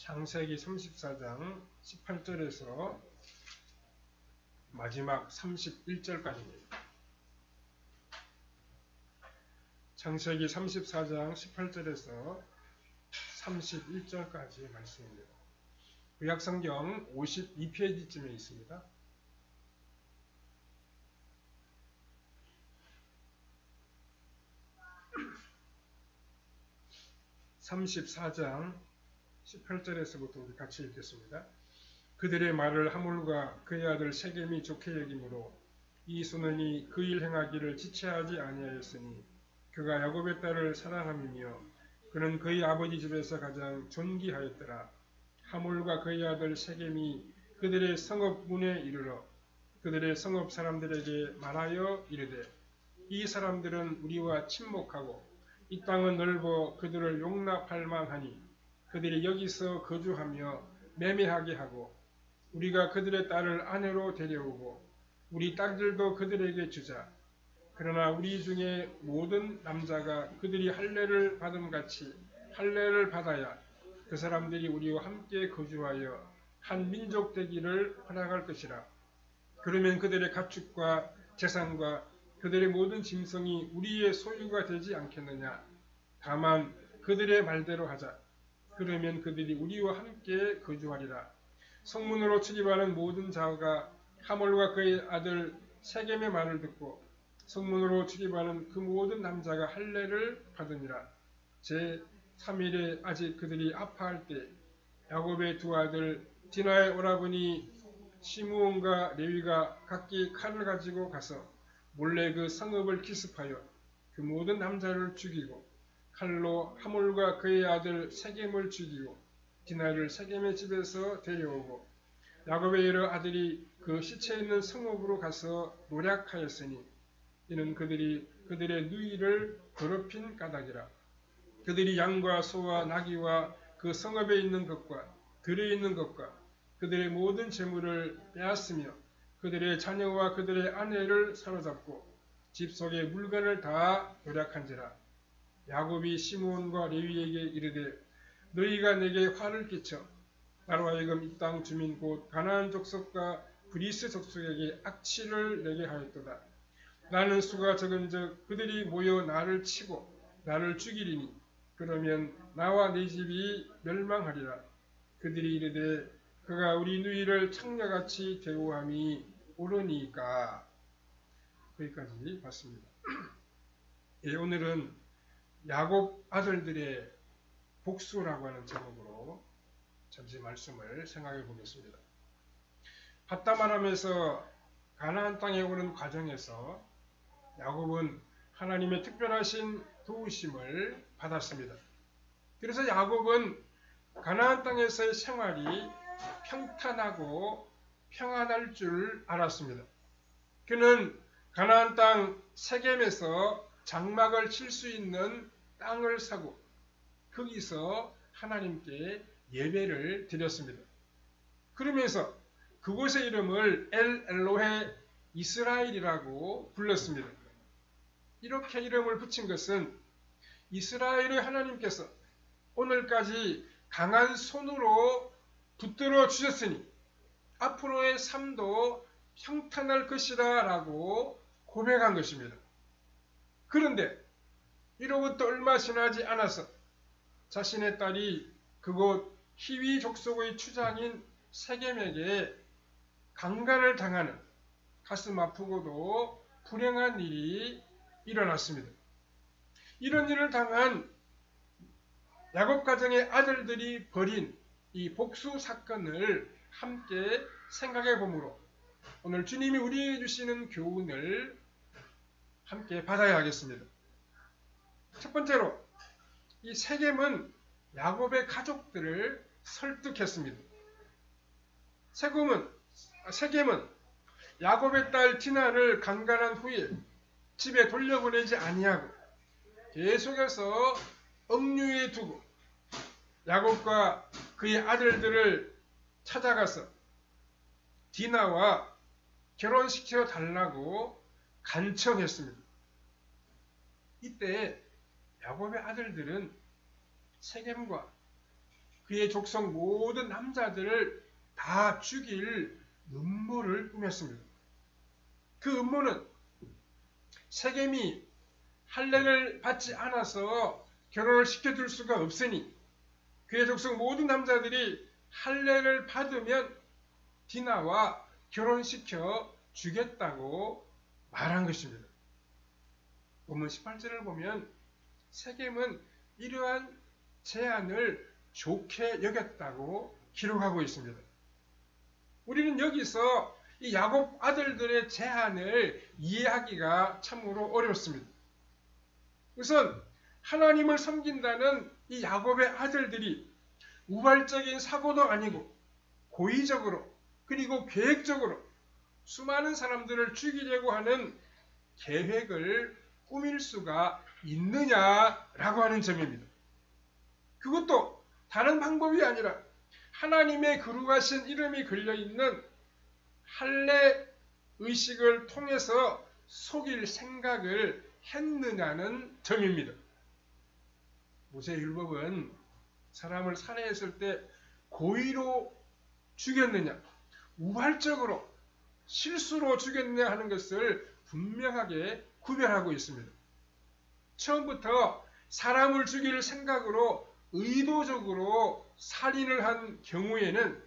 창세기 34장 18절에서 마지막 31절까지입니다. 창세기 34장 18절에서 31절까지 말씀입니다. 구약성경 52페이지쯤에 있습니다. (34장) 18절에서부터 우리 같이 읽겠습니다. 그들의 말을 하물과 그의 아들 세겜이 좋게 여김으로 이 소년이 그 일 행하기를 지체하지 아니하였으니 그가 야곱의 딸을 사랑함이며 그는 그의 아버지 집에서 가장 존귀하였더라. 하물과 그의 아들 세겜이 그들의 성읍 문에 이르러 그들의 성읍 사람들에게 말하여 이르되 이 사람들은 우리와 친목하고 이 땅은 넓어 그들을 용납할 만하니 그들이 여기서 거주하며 매매하게 하고 우리가 그들의 딸을 아내로 데려오고 우리 딸들도 그들에게 주자. 그러나 우리 중에 모든 남자가 그들이 할례를 받음같이 할례를 받아야 그 사람들이 우리와 함께 거주하여 한 민족 되기를 허락할 것이라. 그러면 그들의 가축과 재산과 그들의 모든 짐승이 우리의 소유가 되지 않겠느냐. 다만 그들의 말대로 하자. 그러면 그들이 우리와 함께 거주하리라. 성문으로 출입하는 모든 자가 하몰과 그의 아들 세겜의 말을 듣고 성문으로 출입하는 그 모든 남자가 할례를 받으니라. 제3일에 아직 그들이 아파할 때 야곱의 두 아들 디나의 오라버니 시므온과 레위가 각기 칼을 가지고 가서 몰래 그 성읍을 기습하여 그 모든 남자를 죽이고 칼로 하몰과 그의 아들 세겜을 죽이고 디나를 세겜의 집에서 데려오고 야곱의 여러 아들이 그 시체 있는 성읍으로 가서 노략하였으니 이는 그들이 그들의 누이를 더럽힌 까닭이라. 그들이 양과 소와 나귀와 그 성읍에 있는 것과 들에 있는 것과 그들의 모든 재물을 빼앗으며 그들의 자녀와 그들의 아내를 사로잡고 집 속의 물건을 다 노략한지라. 야곱이 시므온과 레위에게 이르되 너희가 내게 화를 끼쳐 나로 하여금 이 땅 주민 곧 가나안 족속과 브리스 족속에게 악취를 내게 하였도다. 나는 수가 적은즉 그들이 모여 나를 치고 나를 죽이리니 그러면 나와 내 집이 멸망하리라. 그들이 이르되 그가 우리 누이를 창녀같이 대우함이 옳으니까. 거기까지 봤습니다. 오늘은 야곱 아들들의 복수라고 하는 제목으로 잠시 말씀을 생각해 보겠습니다. 밧다마람에서 가나안 땅에 오는 과정에서 야곱은 하나님의 특별하신 도우심을 받았습니다. 그래서 야곱은 가나안 땅에서의 생활이 평탄하고 평안할 줄 알았습니다. 그는 가나안 땅 세겜에서 장막을 칠 수 있는 땅을 사고 거기서 하나님께 예배를 드렸습니다. 그러면서 그곳의 이름을 엘 엘로헤 이스라엘이라고 불렀습니다. 이렇게 이름을 붙인 것은 이스라엘의 하나님께서 오늘까지 강한 손으로 붙들어 주셨으니 앞으로의 삶도 평탄할 것이다 라고 고백한 것입니다. 그런데 이로부터 얼마 지나지 않아서 자신의 딸이 그곳 히위 족속의 추장인 세겜에게 강간을 당하는 가슴 아프고도 불행한 일이 일어났습니다. 이런 일을 당한 야곱 가정의 아들들이 벌인 이 복수 사건을 함께 생각해 보므로 오늘 주님이 우리에게 주시는 교훈을 함께 받아야 하겠습니다. 첫 번째로 이 세겜은 야곱의 가족들을 설득했습니다. 세겜은 야곱의 딸 디나를 강간한 후에 집에 돌려보내지 아니하고 계속해서 억류에 두고 야곱과 그의 아들들을 찾아가서 디나와 결혼시켜 달라고 간청했습니다. 이때 야곱의 아들들은 세겜과 그의 족속 모든 남자들을 다 죽일 음모를 꾸몄습니다. 그 음모는 세겜이 할례를 받지 않아서 결혼을 시켜줄 수가 없으니 그의 족속 모든 남자들이 할례를 받으면 디나와 결혼시켜 주겠다고 말한 것입니다. 본문 18절을 보면 세겜은 이러한 제안을 좋게 여겼다고 기록하고 있습니다. 우리는 여기서 이 야곱 아들들의 제안을 이해하기가 참으로 어렵습니다. 우선 하나님을 섬긴다는 이 야곱의 아들들이 우발적인 사고도 아니고 고의적으로 그리고 계획적으로 수많은 사람들을 죽이려고 하는 계획을 꾸밀 수가 있느냐라고 하는 점입니다. 그것도 다른 방법이 아니라 하나님의 거룩하신 이름이 걸려있는 할례 의식을 통해서 속일 생각을 했느냐는 점입니다. 모세율법은 사람을 살해했을 때 고의로 죽였느냐, 우발적으로 실수로 죽였느냐 하는 것을 분명하게 구별하고 있습니다. 처음부터 사람을 죽일 생각으로 의도적으로 살인을 한 경우에는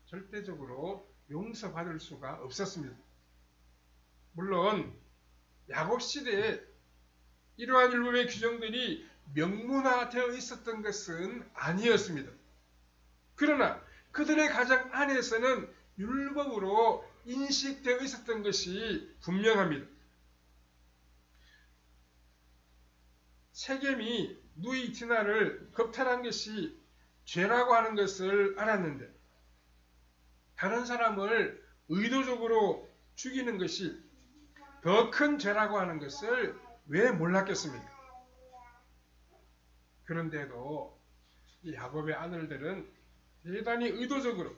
절대적으로 용서받을 수가 없었습니다. 물론 야곱 시대에 이러한 율법의 규정들이 명문화되어 있었던 것은 아니었습니다. 그러나 그들의 가정 안에서는 율법으로 인식되어 있었던 것이 분명합니다. 세겜이 누이 디나를 겁탈한 것이 죄라고 하는 것을 알았는데 다른 사람을 의도적으로 죽이는 것이 더 큰 죄라고 하는 것을 왜 몰랐겠습니까? 그런데도 이 야곱의 아들들은 대단히 의도적으로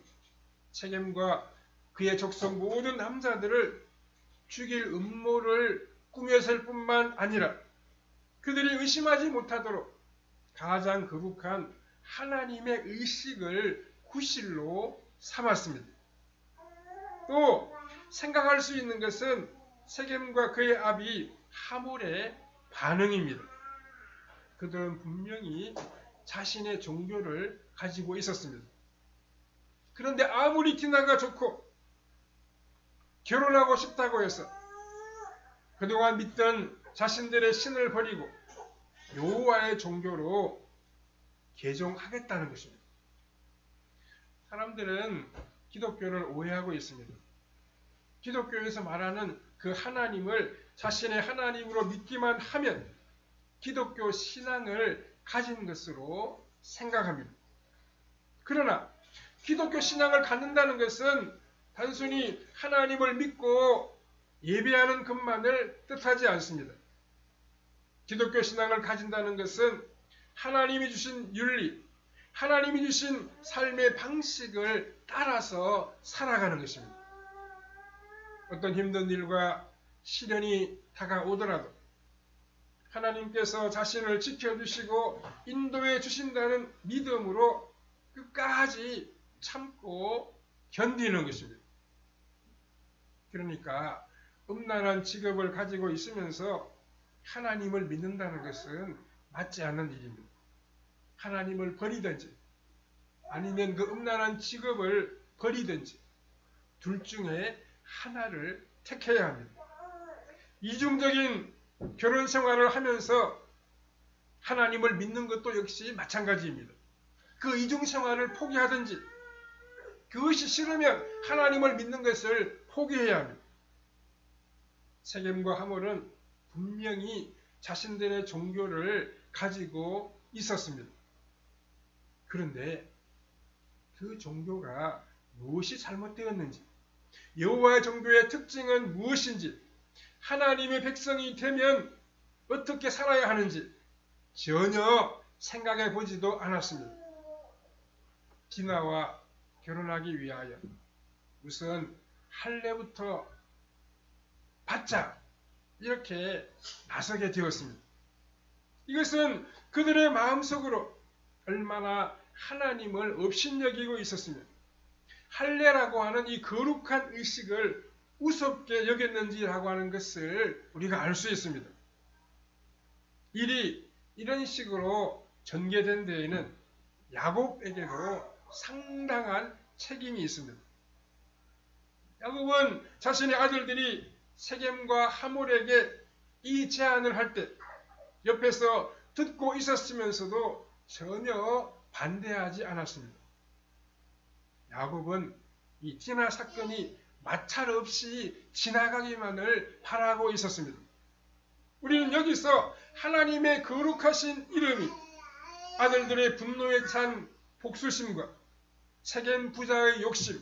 세겜과 그의 족속 모든 남자들을 죽일 음모를 꾸몄을 뿐만 아니라 그들이 의심하지 못하도록 가장 거룩한 하나님의 의식을 구실로 삼았습니다. 또 생각할 수 있는 것은 세겜과 그의 아비 하몰의 반응입니다. 그들은 분명히 자신의 종교를 가지고 있었습니다. 그런데 아무리 디나가 좋고 결혼하고 싶다고 해서 그동안 믿던 자신들의 신을 버리고 여호와의 종교로 개종하겠다는 것입니다. 사람들은 기독교를 오해하고 있습니다. 기독교에서 말하는 그 하나님을 자신의 하나님으로 믿기만 하면 기독교 신앙을 가진 것으로 생각합니다. 그러나 기독교 신앙을 갖는다는 것은 단순히 하나님을 믿고 예배하는 것만을 뜻하지 않습니다. 기독교 신앙을 가진다는 것은 하나님이 주신 윤리, 하나님이 주신 삶의 방식을 따라서 살아가는 것입니다. 어떤 힘든 일과 시련이 다가오더라도 하나님께서 자신을 지켜주시고 인도해 주신다는 믿음으로 끝까지 참고 견디는 것입니다. 그러니까 음란한 직업을 가지고 있으면서 하나님을 믿는다는 것은 맞지 않는 일입니다. 하나님을 버리든지 아니면 그 음란한 직업을 버리든지 둘 중에 하나를 택해야 합니다. 이중적인 결혼 생활을 하면서 하나님을 믿는 것도 역시 마찬가지입니다. 그 이중 생활을 포기하든지 그것이 싫으면 하나님을 믿는 것을 포기해야 합니다. 세겜과 하몰은 분명히 자신들의 종교를 가지고 있었습니다. 그런데 그 종교가 무엇이 잘못되었는지, 여호와의 종교의 특징은 무엇인지, 하나님의 백성이 되면 어떻게 살아야 하는지 전혀 생각해 보지도 않았습니다. 디나와 결혼하기 위하여 우선 할례부터 받자 이렇게 나서게 되었습니다. 이것은 그들의 마음속으로 얼마나 하나님을 업신여기고 있었으며 할례라고 하는 이 거룩한 의식을 우습게 여겼는지라고 하는 것을 우리가 알 수 있습니다. 일이 이런 식으로 전개된 데에는 야곱에게도 상당한 책임이 있습니다. 야곱은 자신의 아들들이 세겜과 하몰에게 이 제안을 할 때 옆에서 듣고 있었으면서도 전혀 반대하지 않았습니다. 야곱은 이 디나 사건이 마찰 없이 지나가기만을 바라고 있었습니다. 우리는 여기서 하나님의 거룩하신 이름이 아들들의 분노에 찬 복수심과 세겜 부자의 욕심,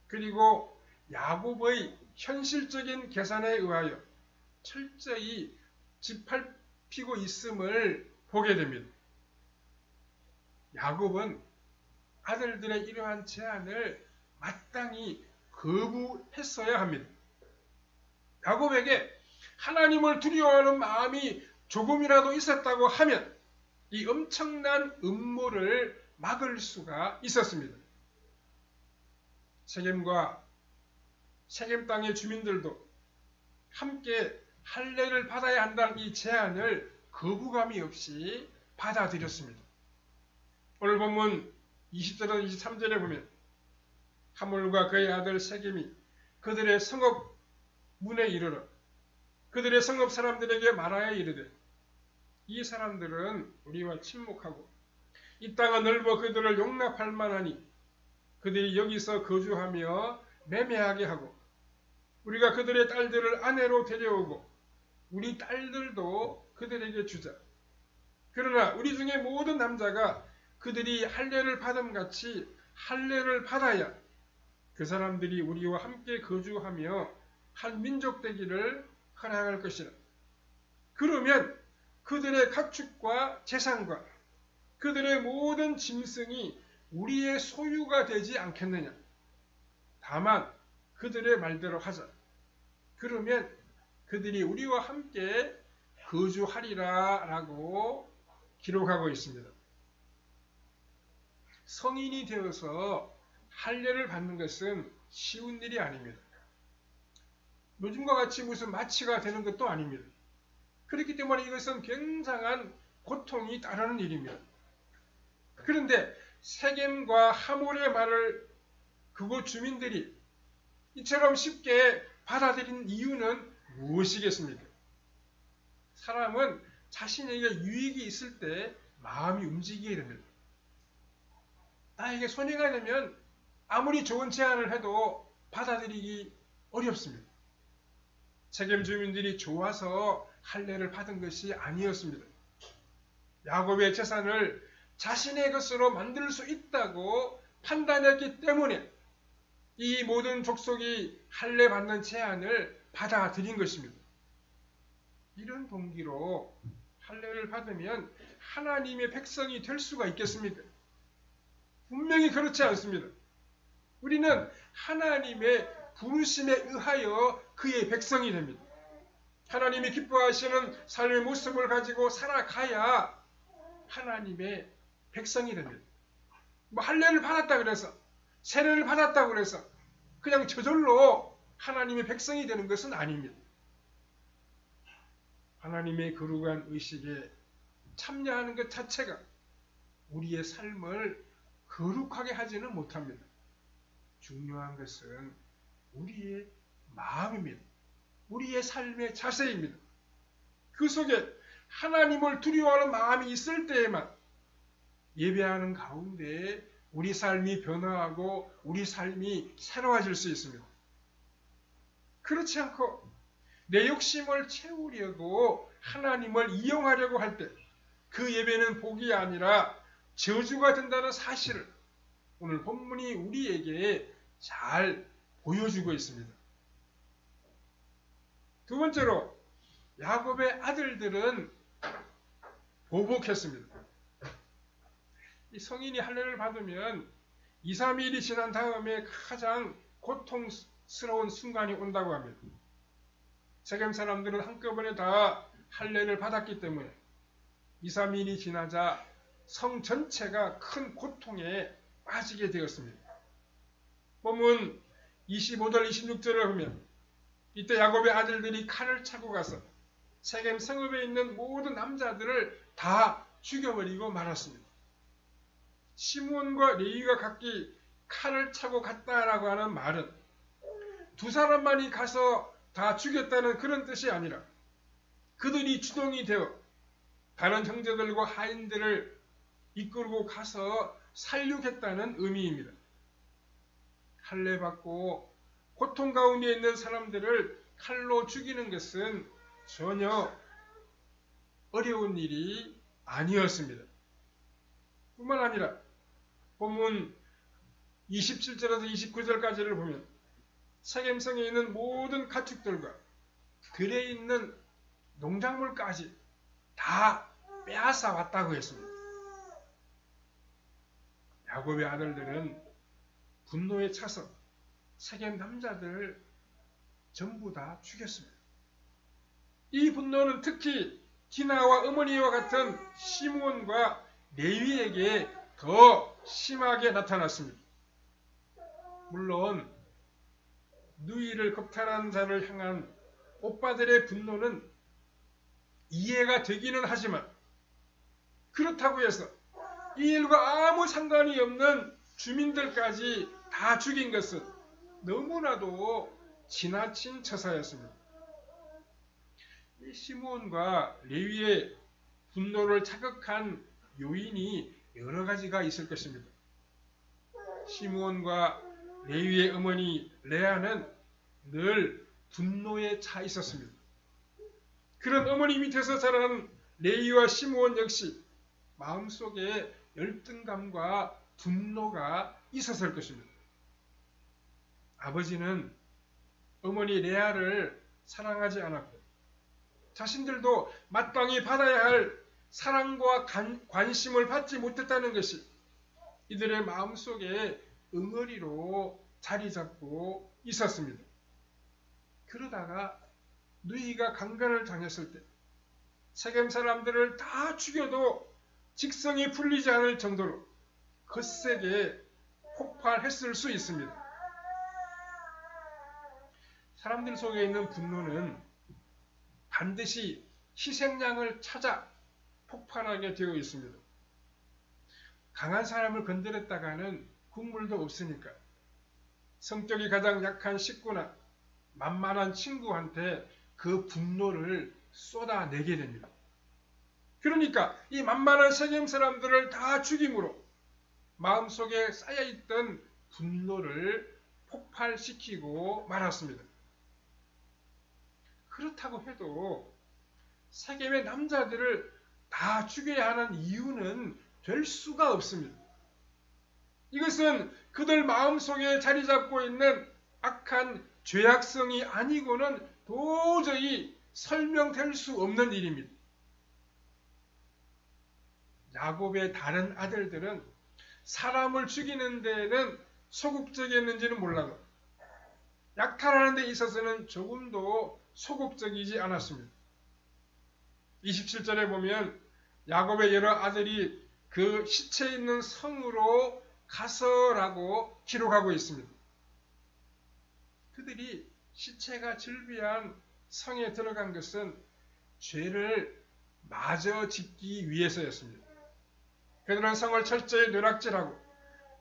그리고 야곱의 현실적인 계산에 의하여 철저히 짓밟히고 있음을 보게 됩니다. 야곱은 아들들의 이러한 제안을 마땅히 거부했어야 합니다. 야곱에게 하나님을 두려워하는 마음이 조금이라도 있었다고 하면 이 엄청난 음모를 막을 수가 있었습니다. 세겜과 세겜 땅의 주민들도 함께 할례를 받아야 한다는 이 제안을 거부감이 없이 받아들였습니다. 오늘 본문 20절에서 23절에 보면 하몰과 그의 아들 세겜이 그들의 성읍 문에 이르러 그들의 성읍 사람들에게 말하여 이르되 이 사람들은 우리와 친목하고 이 땅은 넓어 그들을 용납할 만하니 그들이 여기서 거주하며 매매하게 하고 우리가 그들의 딸들을 아내로 데려오고 우리 딸들도 그들에게 주자. 그러나 우리 중에 모든 남자가 그들이 할례를 받음같이 할례를 받아야 그 사람들이 우리와 함께 거주하며 한 민족 되기를 허락할 것이라. 그러면 그들의 가축과 재산과 그들의 모든 짐승이 우리의 소유가 되지 않겠느냐. 다만 그들의 말대로 하자. 그러면 그들이 우리와 함께 거주하리라 라고 기록하고 있습니다. 성인이 되어서 할례를 받는 것은 쉬운 일이 아닙니다. 요즘과 같이 무슨 마취가 되는 것도 아닙니다. 그렇기 때문에 이것은 굉장한 고통이 따르는 일입니다. 그런데 세겜과 하몰의 말을 그곳 주민들이 이처럼 쉽게 받아들인 이유는 무엇이겠습니까? 사람은 자신에게 유익이 있을 때 마음이 움직이게 됩니다. 나에게 손해가 되면 아무리 좋은 제안을 해도 받아들이기 어렵습니다. 세겜 주민들이 좋아서 할례를 받은 것이 아니었습니다. 야곱의 재산을 자신의 것으로 만들 수 있다고 판단했기 때문에 이 모든 족속이 할례 받는 제안을 받아들인 것입니다. 이런 동기로 할례를 받으면 하나님의 백성이 될 수가 있겠습니까? 분명히 그렇지 않습니다. 우리는 하나님의 부르심에 의하여 그의 백성이 됩니다. 하나님이 기뻐하시는 삶의 모습을 가지고 살아가야 하나님의 백성이 됩니다. 뭐 할례를 받았다 그래서 세례를 받았다 그래서 그냥 저절로 하나님의 백성이 되는 것은 아닙니다. 하나님의 거룩한 의식에 참여하는 것 자체가 우리의 삶을 거룩하게 하지는 못합니다. 중요한 것은 우리의 마음입니다. 우리의 삶의 자세입니다. 그 속에 하나님을 두려워하는 마음이 있을 때에만 예배하는 가운데 우리 삶이 변화하고 우리 삶이 새로워질 수 있습니다. 그렇지 않고 내 욕심을 채우려고 하나님을 이용하려고 할 때 그 예배는 복이 아니라 저주가 된다는 사실을 오늘 본문이 우리에게 잘 보여주고 있습니다. 두 번째로 야곱의 아들들은 보복했습니다. 이 성인이 할례를 받으면 2, 3일이 지난 다음에 가장 고통스러운 순간이 온다고 합니다. 세겜 사람들은 한꺼번에 다 할례를 받았기 때문에 2, 3일이 지나자 성 전체가 큰 고통에 빠지게 되었습니다. 본문 25절 26절을 보면 이때 야곱의 아들들이 칼을 차고 가서 세겜 성읍에 있는 모든 남자들을 다 죽여버리고 말았습니다. 시므온과 레위가 각기 칼을 차고 갔다라고 하는 말은 두 사람만이 가서 다 죽였다는 그런 뜻이 아니라 그들이 주동이 되어 다른 형제들과 하인들을 이끌고 가서 살육했다는 의미입니다. 할례 받고 고통 가운데 있는 사람들을 칼로 죽이는 것은 전혀 어려운 일이 아니었습니다. 뿐만 아니라 본문 27절에서 29절까지를 보면 세겜성에 있는 모든 가축들과 들에 있는 농작물까지 다 빼앗아 왔다고 했습니다. 야곱의 아들들은 분노에 차서 세겜 남자들을 전부 다 죽였습니다. 이 분노는 특히 디나와 어머니와 같은 시므온과 레위에게 더 심하게 나타났습니다. 물론 누이를 겁탈한 자를 향한 오빠들의 분노는 이해가 되기는 하지만 그렇다고 해서 이 일과 아무 상관이 없는 주민들까지 다 죽인 것은 너무나도 지나친 처사였습니다. 이 시므온과 레위의 분노를 자극한 요인이 여러 가지가 있을 것입니다. 시므온과 레위의 어머니 레아는 늘 분노에 차 있었습니다. 그런 어머니 밑에서 자란 레위와 시므온 역시 마음속에 열등감과 분노가 있었을 것입니다. 아버지는 어머니 레아를 사랑하지 않았고 자신들도 마땅히 받아야 할 사랑과 관심을 받지 못했다는 것이 이들의 마음속에 응어리로 자리 잡고 있었습니다. 그러다가 누이가 강간을 당했을 때 세겜 사람들을 다 죽여도 직성이 풀리지 않을 정도로 거세게 폭발했을 수 있습니다. 사람들 속에 있는 분노는 반드시 희생양을 찾아 폭발하게 되어 있습니다. 강한 사람을 건드렸다가는 국물도 없으니까 성격이 가장 약한 식구나 만만한 친구한테 그 분노를 쏟아내게 됩니다. 그러니까 이 만만한 세겜 사람들을 다 죽임으로 마음속에 쌓여있던 분노를 폭발시키고 말았습니다. 그렇다고 해도 세겜의 남자들을 다 죽여야 하는 이유는 될 수가 없습니다. 이것은 그들 마음속에 자리 잡고 있는 악한 죄악성이 아니고는 도저히 설명될 수 없는 일입니다. 야곱의 다른 아들들은 사람을 죽이는 데에는 소극적이었는지는 몰라도 약탈하는 데 있어서는 조금도 소극적이지 않았습니다. 27절에 보면 야곱의 여러 아들이 그 시체 있는 성으로 가서라고 기록하고 있습니다. 그들이 시체가 즐비한 성에 들어간 것은 죄를 마저 짓기 위해서였습니다. 그들은 성을 철저히 뇌락질하고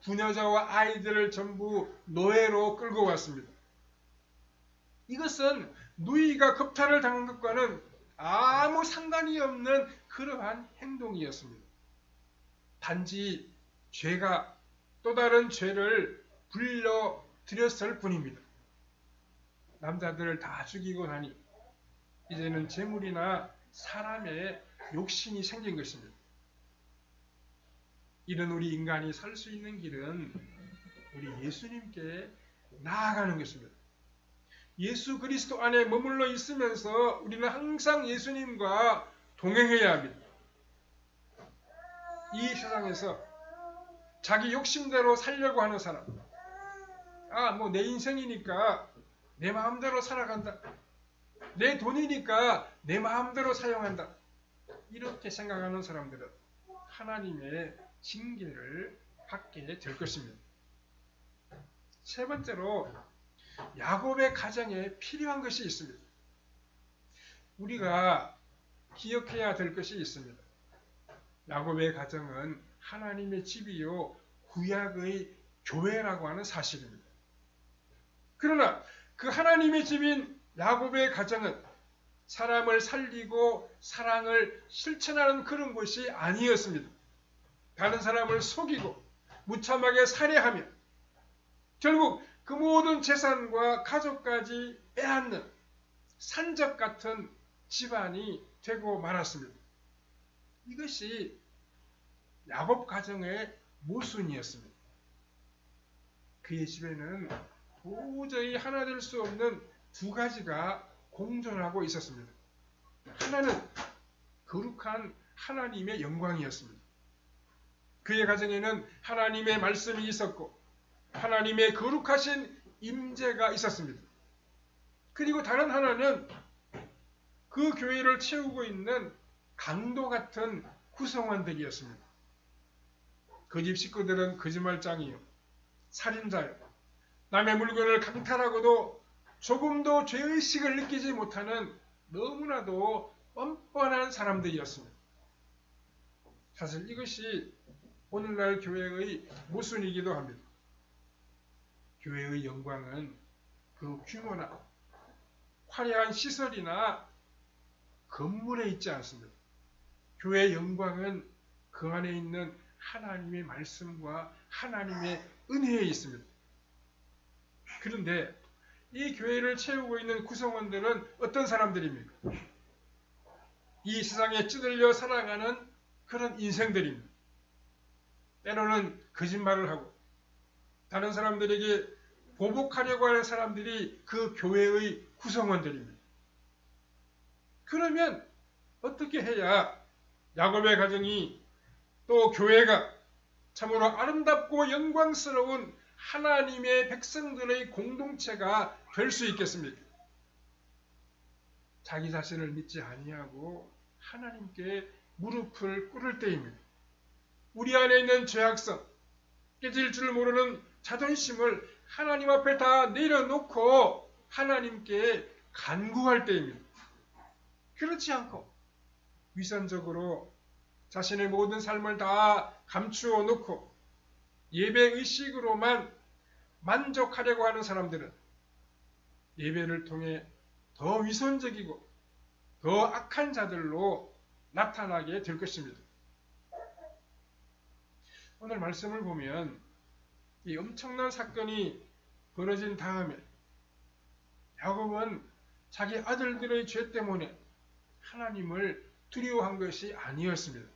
부녀자와 아이들을 전부 노예로 끌고 왔습니다. 이것은 누이가 겁탈을 당한 것과는 아무 상관이 없는 그러한 행동이었습니다. 단지 죄가 또 다른 죄를 불러들였을 뿐입니다. 남자들을 다 죽이고 나니 이제는 재물이나 사람의 욕심이 생긴 것입니다. 이런 우리 인간이 살 수 있는 길은 우리 예수님께 나아가는 것입니다. 예수 그리스도 안에 머물러 있으면서 우리는 항상 예수님과 동행해야 합니다. 이 세상에서 자기 욕심대로 살려고 하는 사람, 내 인생이니까 내 마음대로 살아간다. 내 돈이니까 내 마음대로 사용한다. 이렇게 생각하는 사람들은 하나님의 징계를 받게 될 것입니다. 세 번째로 야곱의 가정에 필요한 것이 있습니다. 우리가 기억해야 될 것이 있습니다. 야곱의 가정은 하나님의 집이요 구약의 교회라고 하는 사실입니다. 그러나 그 하나님의 집인 야곱의 가정은 사람을 살리고 사랑을 실천하는 그런 것이 아니었습니다. 다른 사람을 속이고 무참하게 살해하며 결국 그 모든 재산과 가족까지 빼앗는 산적 같은 집안이 되고 말았습니다. 이것이 야곱 가정의 모순이었습니다. 그의 집에는 도저히 하나 될 수 없는 두 가지가 공존하고 있었습니다. 하나는 거룩한 하나님의 영광이었습니다. 그의 가정에는 하나님의 말씀이 있었고 하나님의 거룩하신 임재가 있었습니다. 그리고 다른 하나는 그 교회를 채우고 있는 강도 같은 구성원들이었습니다. 그 집 식구들은 거짓말장이요, 살인자요, 남의 물건을 강탈하고도 조금도 죄의식을 느끼지 못하는 너무나도 뻔뻔한 사람들이었습니다. 사실 이것이 오늘날 교회의 모순이기도 합니다. 교회의 영광은 그 규모나 화려한 시설이나 건물에 있지 않습니다. 교회의 영광은 그 안에 있는 하나님의 말씀과 하나님의 은혜에 있습니다. 그런데 이 교회를 채우고 있는 구성원들은 어떤 사람들입니까? 이 세상에 찌들려 살아가는 그런 인생들입니다. 때로는 거짓말을 하고 다른 사람들에게 보복하려고 하는 사람들이 그 교회의 구성원들입니다. 그러면 어떻게 해야 야곱의 가정이 또 교회가 참으로 아름답고 영광스러운 하나님의 백성들의 공동체가 될 수 있겠습니까? 자기 자신을 믿지 아니하고 하나님께 무릎을 꿇을 때입니다. 우리 안에 있는 죄악성, 깨질 줄 모르는 자존심을 하나님 앞에 다 내려놓고 하나님께 간구할 때입니다. 그렇지 않고 위선적으로 자신의 모든 삶을 다 감추어 놓고 예배의식으로만 만족하려고 하는 사람들은 예배를 통해 더 위선적이고 더 악한 자들로 나타나게 될 것입니다. 오늘 말씀을 보면 이 엄청난 사건이 벌어진 다음에 야곱은 자기 아들들의 죄 때문에 하나님을 두려워한 것이 아니었습니다.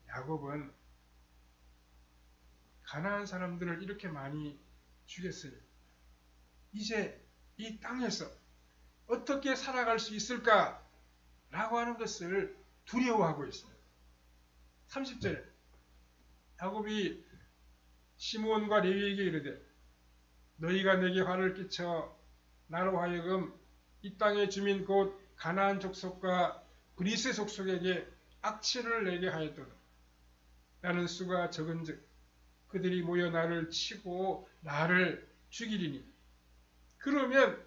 야곱은 가나안 사람들을 이렇게 많이 죽였어요. 이제 이 땅에서 어떻게 살아갈 수 있을까? 라고 하는 것을 두려워하고 있습니다. 30절에 야곱이 시므온과 레위에게 이르되 너희가 내게 화를 끼쳐 나로 하여금 이 땅의 주민 곧 가나안 족속과 브리스 족속에게 악취를 내게 하였도다. 나는 수가 적은즉 그들이 모여 나를 치고 나를 죽이리니 그러면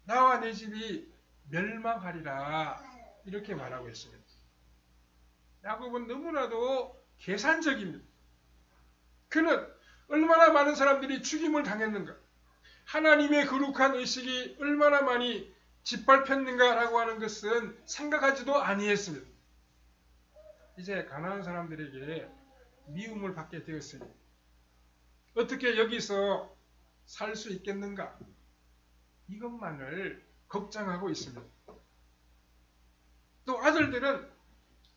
나와 내 집이 멸망하리라 이렇게 말하고 있습니다. 야곱은 너무나도 계산적입니다. 그는 얼마나 많은 사람들이 죽임을 당했는가, 하나님의 거룩한 의식이 얼마나 많이 짓밟혔는가라고 하는 것은 생각하지도 아니했습니다. 이제 가나안 사람들에게 미움을 받게 되었으니 어떻게 여기서 살 수 있겠는가? 이것만을 걱정하고 있습니다. 또 아들들은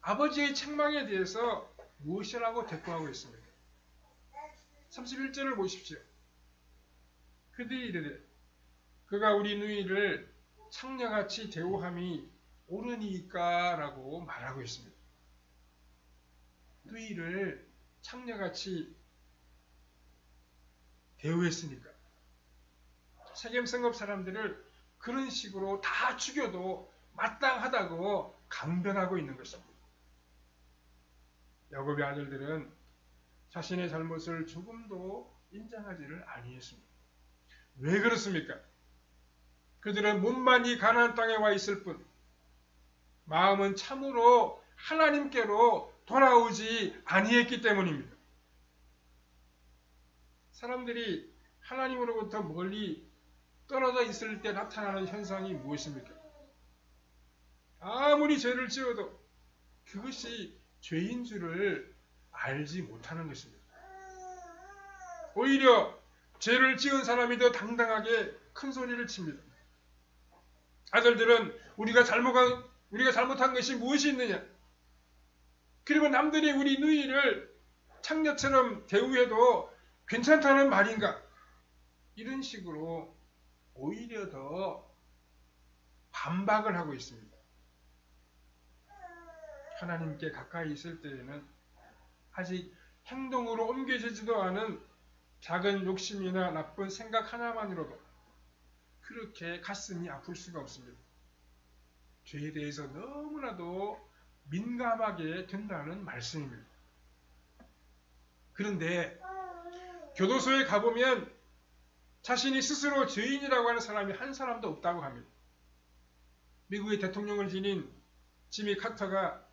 아버지의 책망에 대해서 무엇이라고 대꾸하고 있습니까? 31절을 보십시오. 그들이 이르되 그가 우리 누이를 창녀같이 대우함이 옳으니까 라고 말하고 있습니다. 누이를 창녀같이 대우했으니까 세겜 성읍 사람들을 그런 식으로 다 죽여도 마땅하다고 강변하고 있는 것입니다. 야곱의 아들들은 자신의 잘못을 조금도 인정하지를 아니했습니다. 왜 그렇습니까? 그들은 몸만 이 가나안 땅에 와 있을 뿐 마음은 참으로 하나님께로 돌아오지 아니했기 때문입니다. 사람들이 하나님으로부터 멀리 떨어져 있을 때 나타나는 현상이 무엇입니까? 아무리 죄를 지어도 그것이 죄인 줄을 알지 못하는 것입니다. 오히려 죄를 지은 사람이 더 당당하게 큰 소리를 칩니다. 아들들은 우리가 잘못한 것이 무엇이 있느냐? 그리고 남들이 우리 누이를 창녀처럼 대우해도 괜찮다는 말인가? 이런 식으로 오히려 더 반박을 하고 있습니다. 하나님께 가까이 있을 때에는 아직 행동으로 옮겨지지도 않은 작은 욕심이나 나쁜 생각 하나만으로도 그렇게 가슴이 아플 수가 없습니다. 죄에 대해서 너무나도 민감하게 된다는 말씀입니다. 그런데 교도소에 가보면 자신이 스스로 죄인이라고 하는 사람이 한 사람도 없다고 합니다. 미국의 대통령을 지닌 지미 카터가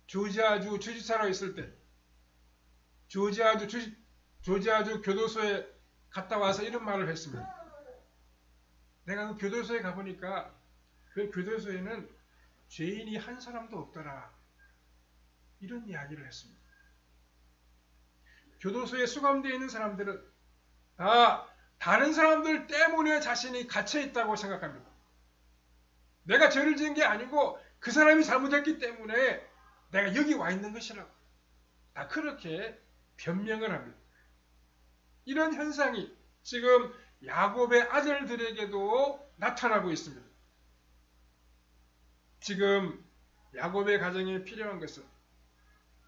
조지아주 주지사로 있을 때 조지아주 교도소에 갔다 와서 이런 말을 했습니다. 내가 그 교도소에 가보니까 그 교도소에는 죄인이 한 사람도 없더라. 이런 이야기를 했습니다. 교도소에 수감되어 있는 사람들은 다 다른 사람들 때문에 자신이 갇혀 있다고 생각합니다. 내가 죄를 지은 게 아니고 그 사람이 잘못했기 때문에 내가 여기 와 있는 것이라고 다 그렇게 변명을 합니다. 이런 현상이 지금 야곱의 아들들에게도 나타나고 있습니다. 지금 야곱의 가정에 필요한 것은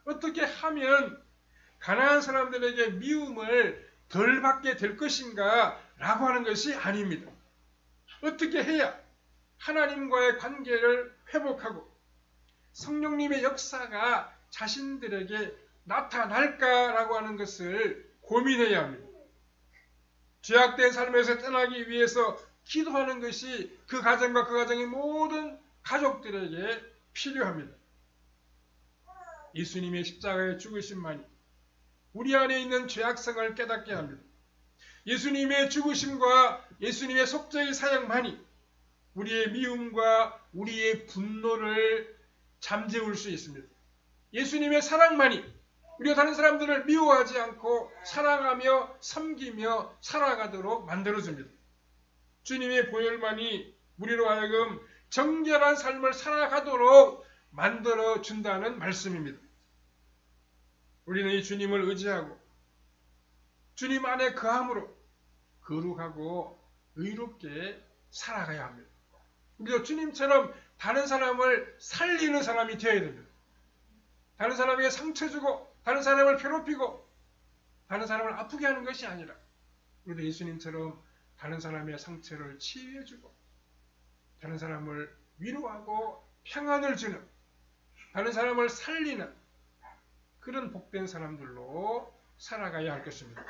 어떻게 하면 가나안 사람들에게 미움을 덜 받게 될 것인가 라고 하는 것이 아닙니다. 어떻게 해야 하나님과의 관계를 회복하고 성령님의 역사가 자신들에게 나타날까라고 하는 것을 고민해야 합니다. 죄악된 삶에서 떠나기 위해서 기도하는 것이 그 가정과 그 가정의 모든 가족들에게 필요합니다. 예수님의 십자가의 죽으심만이 우리 안에 있는 죄악성을 깨닫게 합니다. 예수님의 죽으심과 예수님의 속죄의 사역만이 우리의 미움과 우리의 분노를 잠재울 수 있습니다. 예수님의 사랑만이 우리가 다른 사람들을 미워하지 않고 사랑하며 섬기며 살아가도록 만들어줍니다. 주님의 보혈만이 우리로 하여금 정결한 삶을 살아가도록 만들어준다는 말씀입니다. 우리는 이 주님을 의지하고 주님 안에 거함으로 거룩하고 의롭게 살아가야 합니다. 우리도 주님처럼 다른 사람을 살리는 사람이 되어야 됩니다. 다른 사람에게 상처 주고 다른 사람을 괴롭히고 다른 사람을 아프게 하는 것이 아니라 우리도 예수님처럼 다른 사람의 상처를 치유해주고 다른 사람을 위로하고 평안을 주는 다른 사람을 살리는 그런 복된 사람들로 살아가야 할 것입니다.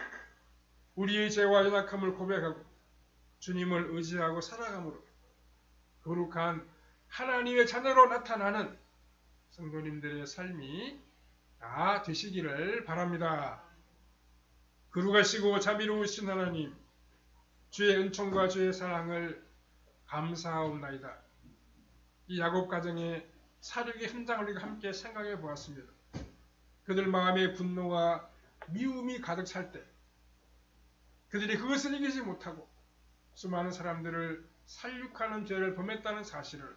우리의 죄와 연약함을 고백하고 주님을 의지하고 살아감으로 거룩한 하나님의 자녀로 나타나는 성도님들의 삶이 다 되시기를 바랍니다. 거룩하시고 자비로우신 하나님, 주의 은총과 주의 사랑을 감사하옵나이다. 이 야곱 가정의 사륙의 현장을 우리가 함께 생각해 보았습니다. 그들 마음에 분노와 미움이 가득 찰 때 그들이 그것을 이기지 못하고 수많은 사람들을 살육하는 죄를 범했다는 사실을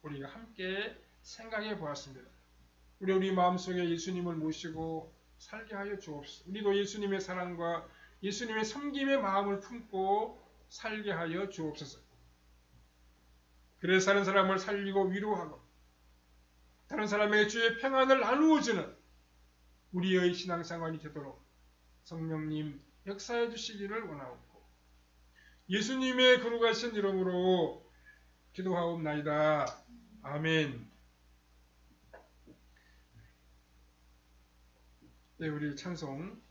우리가 함께 생각해 보았습니다. 우리 마음속에 예수님을 모시고 살게 하여 주옵소서. 우리도 예수님의 사랑과 예수님의 섬김의 마음을 품고 살게 하여 주옵소서. 그래서 다른 사람을 살리고 위로하고 다른 사람에게 주의 평안을 나누어주는 우리의 신앙생활이 되도록 성령님 역사해 주시기를 원하옵고 예수님의 거룩하신 이름으로 기도하옵나이다. 아멘. 네, 우리 찬송